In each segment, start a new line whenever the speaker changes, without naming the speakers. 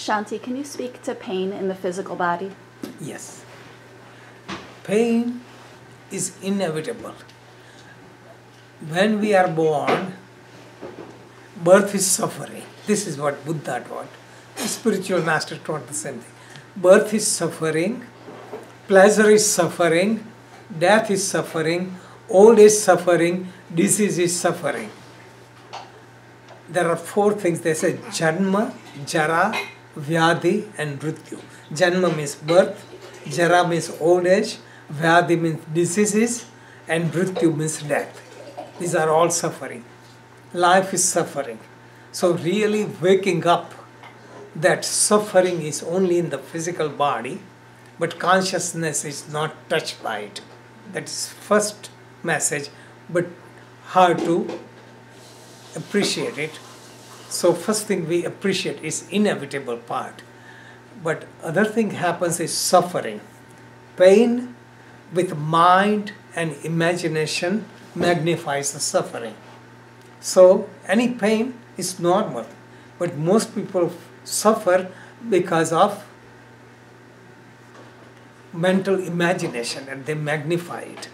Shanti, can you speak to pain in the physical body?
Yes. Pain is inevitable. When we are born, birth is suffering. This is what Buddha taught. The spiritual master taught the same thing. Birth is suffering, pleasure is suffering, death is suffering, old age suffering, disease is suffering. There are 4 things. They say Janma, Jara, Vyadhi and Mrityu. Janma means birth, Jara means old age, Vyadhi means diseases, and Mrityu means death. These are all suffering. Life is suffering. So really waking up that suffering is only in the physical body, but consciousness is not touched by it. That's first message, but how to appreciate it. So first thing we appreciate is inevitable part. But other thing happens is suffering. Pain with mind and imagination magnifies the suffering. So any pain is normal, but most people suffer because of mental imagination and they magnify it.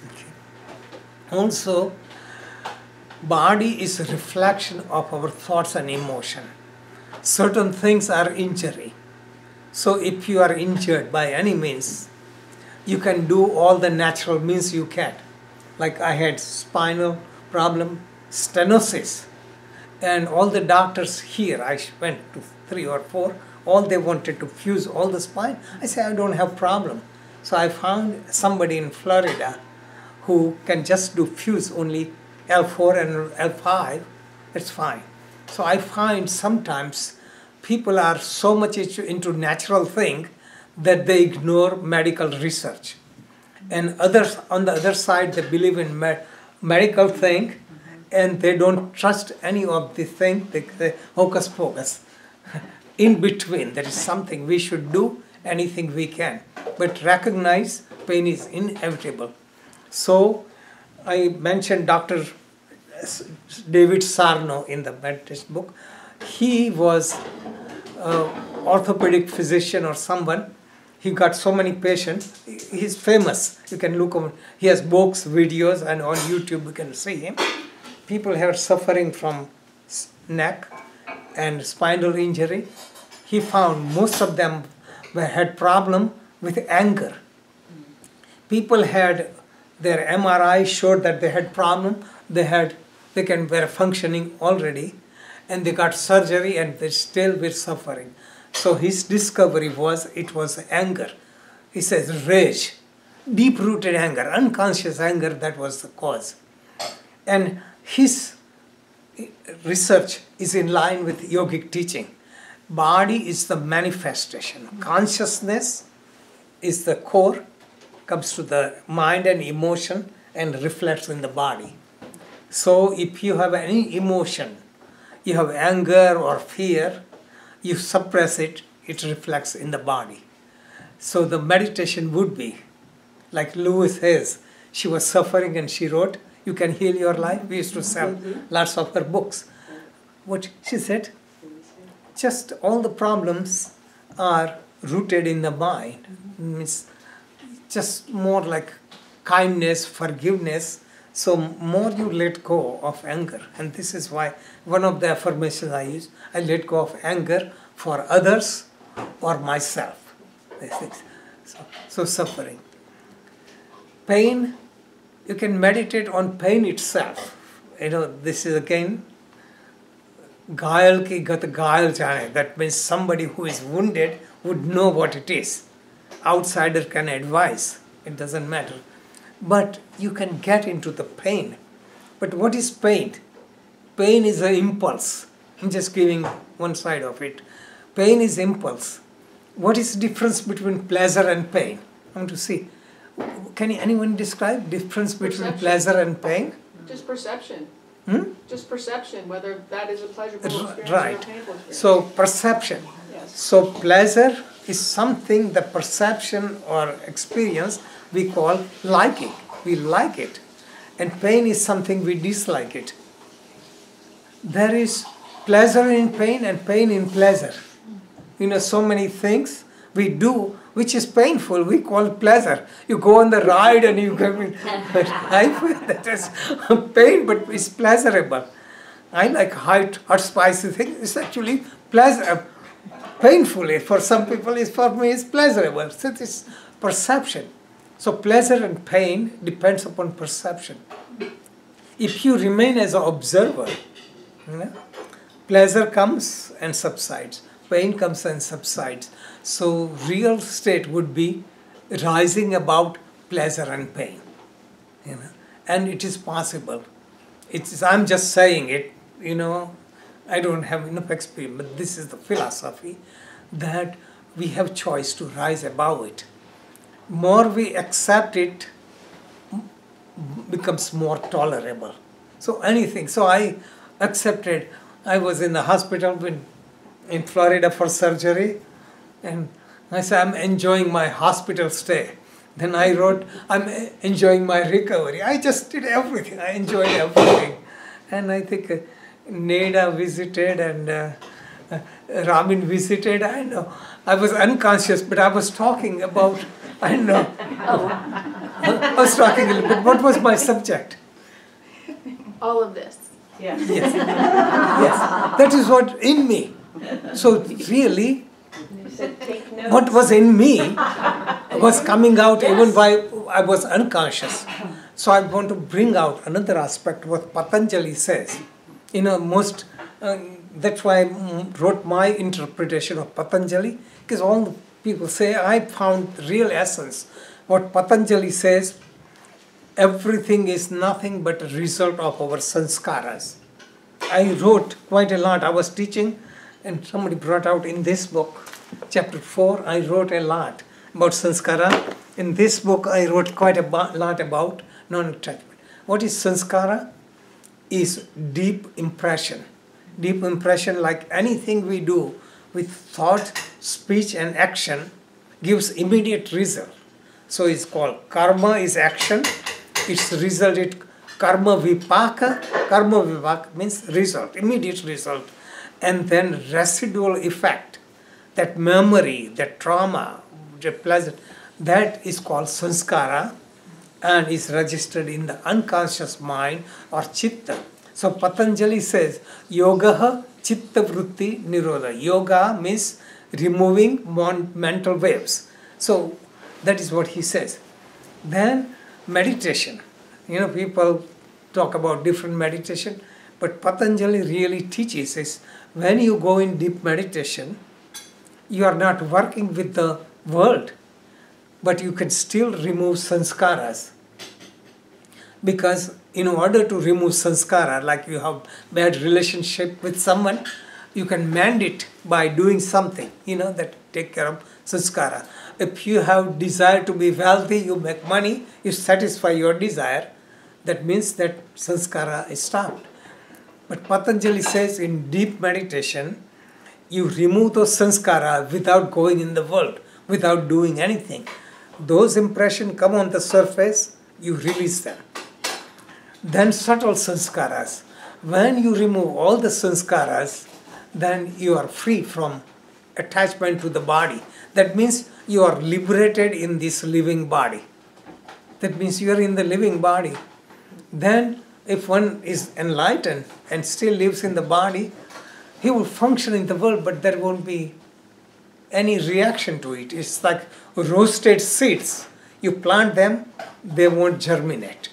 Okay. Also, body is a reflection of our thoughts and emotion. Certain things are injury. So if you are injured by any means, you can do all the natural means you can. Like I had spinal problem, stenosis, and all the doctors here, I went to 3 or 4, all they wanted to fuse all the spine. I said, I don't have problem. So I found somebody in Florida who can just do fuse only L4 and L5, it's fine. So I find sometimes people are so much into natural thing that they ignore medical research. And others on the other side, they believe in medical thing and they don't trust any of the thing, they hocus pocus. In between, there is something we should do, anything we can. But recognize pain is inevitable. So I mentioned Dr. David Sarno in the meditation book. He was an orthopedic physician or someone. He got so many patients. He's famous. You can look on. He has books, videos, and on YouTube you can see him. People have suffering from neck and spinal injury. He found most of them had problem with anger. People had their MRI showed that they had problem. They were functioning already, and they got surgery and they still were suffering. So his discovery was it was anger. He says rage, deep-rooted anger, unconscious anger, that was the cause. And his research is in line with yogic teaching. Body is the manifestation. Consciousness is the core, comes to the mind and emotion and reflects in the body. So if you have any emotion, you have anger or fear, you suppress it, it reflects in the body. So the meditation would be, like Louise Hayes, she was suffering and she wrote, You Can Heal Your Life. We used to sell lots of her books. What she said, just all the problems are rooted in the mind. Means just more like kindness, forgiveness. So more you let go of anger. And this is why one of the affirmations I use, I let go of anger for others or myself. So suffering. Pain, you can meditate on pain itself. You know, this is again, Ghayal ki gat ghayal jane. That means somebody who is wounded would know what it is. Outsider can advise. It doesn't matter. But you can get into the pain. But what is pain? Pain is an impulse. I'm just giving one side of it. Pain is impulse. What is the difference between pleasure and pain? I want to see. Can anyone describe difference between pleasure and pain?
Just perception. Just perception, whether that is a pleasurable experience or a painful experience.
So perception.
Yes.
So pleasure is something, the perception or experience we call liking. We like it. And pain is something we dislike it. There is pleasure in pain and pain in pleasure. so many things we do which is painful, we call pleasure. You go on the ride and you go, I feel that is pain, but it's pleasurable. I like hot spicy things. It's actually painful. For some people, for me, it's pleasurable. So it is perception. So pleasure and pain depends upon perception. If you remain as an observer, pleasure comes and subsides. Pain comes and subsides. So real state would be rising about pleasure and pain. And it is possible. I'm just saying it, I don't have enough experience, but this is the philosophy that we have choice to rise above it. More we accept it, becomes more tolerable. So anything. So I accepted. I was in the hospital in Florida for surgery, and I said, I'm enjoying my hospital stay. Then I wrote, I'm enjoying my recovery. I just did everything. I enjoyed everything. And I think Neda visited and Ramin visited. I know. I was unconscious, but I was talking about, I know. I was talking a little bit. What was my subject?
All of this.
Yes. Yes. That is what in me. So really, what was in me was coming out even while I was unconscious. So I want to bring out another aspect what Patanjali says. That's why I wrote my interpretation of Patanjali, because all the people say I found real essence. What Patanjali says, everything is nothing but a result of our sanskaras. I wrote quite a lot. I was teaching, and somebody brought out in this book, chapter 4, I wrote a lot about sanskara. In this book, I wrote quite a lot about non-attachment. What is sanskara? Is deep impression. Deep impression, like anything we do with thought, speech, and action, gives immediate result. So it's called karma is action. Its result is karma vipaka. Karma vipaka means result, immediate result. And then residual effect, that memory, that trauma, the pleasure, that is called sanskara and is registered in the unconscious mind or chitta. So Patanjali says, yogaha chitta vritti nirodha. Yoga means removing mental waves. So that is what he says. Then meditation. People talk about different meditation, but Patanjali really teaches is when you go in deep meditation, you are not working with the world, but you can still remove sanskaras. Because in order to remove sanskara, like you have bad relationship with someone, you can mend it by doing something, that take care of sanskara. If you have desire to be wealthy, you make money, you satisfy your desire, that means that sanskara is stopped. But Patanjali says in deep meditation, you remove those sanskara without going in the world, without doing anything. Those impressions come on the surface, you release them. Then subtle sanskaras. When you remove all the sanskaras, then you are free from attachment to the body. That means you are liberated in this living body. That means you are in the living body. Then if one is enlightened and still lives in the body, he will function in the world, but there won't be any reaction to it. It's like roasted seeds. You plant them, they won't germinate.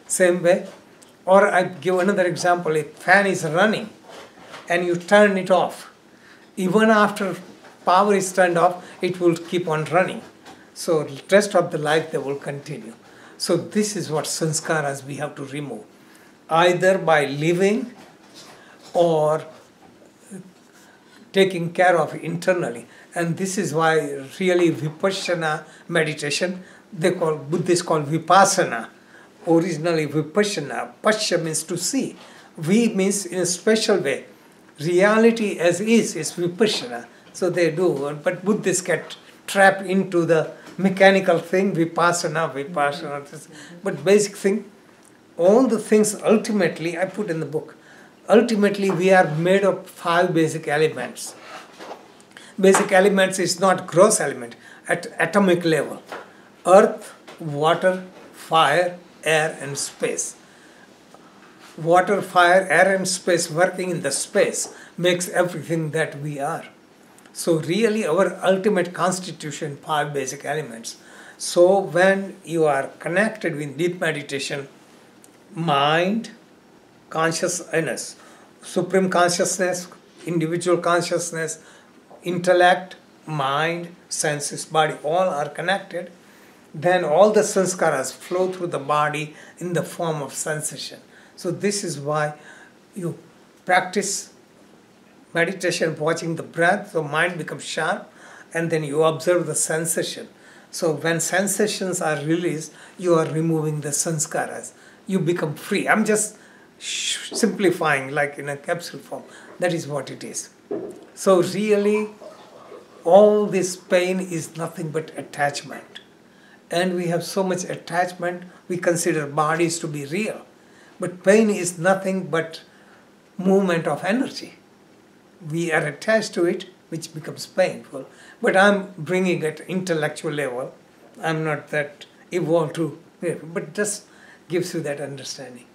Same way. Or I give another example. A fan is running and you turn it off. Even after power is turned off, it will keep on running. So the rest of the life they will continue. So this is what sanskaras we have to remove. Either by living or taking care of internally. And this is why really vipassana meditation, Buddhists call vipassana. Originally vipassana, pasya means to see. Vi means in a special way. Reality as is vipassana. So they do, but Buddhists get trapped into the mechanical thing, vipassana. But basic thing, all the things ultimately, I put in the book, ultimately we are made of 5 basic elements. basic elements is not gross element, at atomic level. Earth, water, fire, air and space. Water, fire, air and space working in the space makes everything that we are. So really our ultimate constitution, 5 basic elements. So when you are connected with deep meditation, mind, consciousness, supreme consciousness, individual consciousness, intellect, mind, senses, body, all are connected, then all the sanskaras flow through the body in the form of sensation. So this is why you practice meditation, watching the breath, so mind becomes sharp, and then you observe the sensation. So when sensations are released, you are removing the sanskaras. You become free. I'm just simplifying like in a capsule form. That is what it is. So really, all this pain is nothing but attachment. And we have so much attachment, we consider bodies to be real. But pain is nothing but movement of energy. We are attached to it, which becomes painful. But I'm bringing it intellectual level. I'm not that evolved to, but just gives you that understanding.